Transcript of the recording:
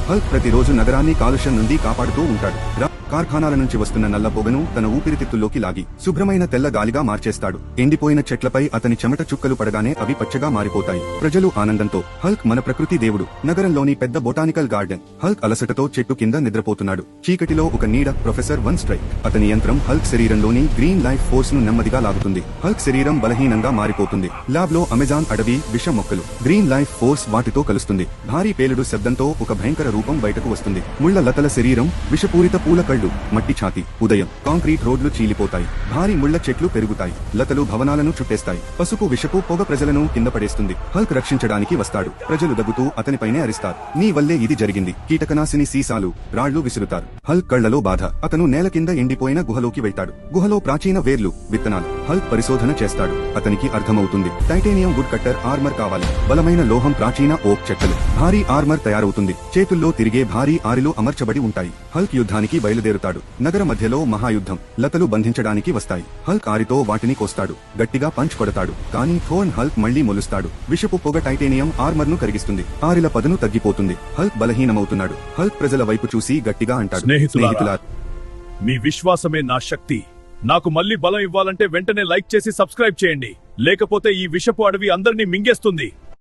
Hulk ప్రతిరోజు నగరాన్ని కాలుష్యం నుండి కాపాడుతూ ఉంటాడు. కార్ఖానాల నుంచి వస్తున్న నల్ల పొగను తన ఊపిరితిత్తుల్లోకి లాగి శుభ్రమైన తెల్ల గాలిగా మార్చేస్తాడు. ఎండిపోయిన చెట్లపై అతని చెమట చుక్కలు పడగానే అవి పచ్చగా మారిపోతాయి. ప్రజలు ఆనందంతో హల్క్ మన ప్రకృతి దేవుడు. నగరంలోని పెద్ద బొటానికల్ గార్డెన్. హల్క్ అలసటతో చెట్టు కింద నిద్రపోతున్నాడు. చీకటిలో ఒక నీడ ప్రొఫెసర్ వన్ స్ట్రైక్. అతని యంత్రం హల్క్ శరీరంలోని గ్రీన్ లైఫ్ ఫోర్స్ ను నెమ్మదిగా లాగుతుంది. హల్క్ శరీరం బలహీనంగా మారిపోతుంది. ల్యాబ్ లో అమెజాన్ అడవి విష మొక్కలు. గ్రీన్ లైఫ్ ఫోర్స్ వాటితో కలుస్తుంది. భారీ పేలుడు శబ్దంతో ఒక భయంకర రూపం బయటకు వస్తుంది. ముళ్ల లతల శరీరం, విషపూరిత పూల కళ్ళు, మట్టి ఛాతి. ఉదయం కాంక్రీట్ రోడ్లు చీలిపోతాయి. భారీ ముళ్ల చెట్లు పెరుగుతాయి. లతలు భవనాలను చుట్టేస్తాయి. పసుపు విషపు పొగ ప్రజలను కింద పడేస్తుంది. హల్క్ రక్షించడానికి వస్తాడు. ప్రజలు దగ్గుతూ అతనిపైనే అరిస్తారు. నీ వల్లే ఇది జరిగింది. కీటకనాశిని సీసాలు, రాళ్లు విసురుతారు. హల్క్ కళ్లలో బాధ. అతను నేల కింద ఎండిపోయిన గుహలోకి వెళ్తాడు. గుహలో ప్రాచీన వేర్లు, విత్తనాలు. హల్క్ పరిశోధన చేస్తాడు. అతనికి అర్థమవుతుంది, టైటానియం వుడ్ కట్టర్ ఆర్మర్ కావాలి. బలమైన లోహం, ప్రాచీన ఓక్ చెక్కలు. భారీ ఆర్మర్ తయారవుతుంది. చేతుల్లో తిరిగే భారీ ఆరిలు అమర్చబడి ఉంటాయి. హల్క్ యుద్ధానికి బయలుదేరుతాడు. నగర మధ్యలో మహాయుద్ధం. లతలు బంధించడానికి వస్తాయి. హల్క్ ఆరితో వాటిని కోస్తాడు. గట్టిగా పంచ్ కొడతాడు. కానీ థోర్న్ హల్క్ మళ్లీ మొలుస్తాడు. విషపు పొగ టైటానియం ఆర్మర్ ను కరిగిస్తుంది. ఆరిల పదును తగ్గిపోతుంది. హల్క్ బలహీనమవుతున్నాడు. హల్క్ ప్రజల వైపు చూసి గట్టిగా అంటాడు, స్నేహితులారా, మీ విశ్వాసమే నా శక్తి. నాకు మళ్లీ బలం ఇవ్వాలంటే వెంటనే లైక్ చేసి సబ్స్క్రైబ్ చేయండి. లేకపోతే ఈ విషపు అడవి అందరినీ మింగేస్తుంది.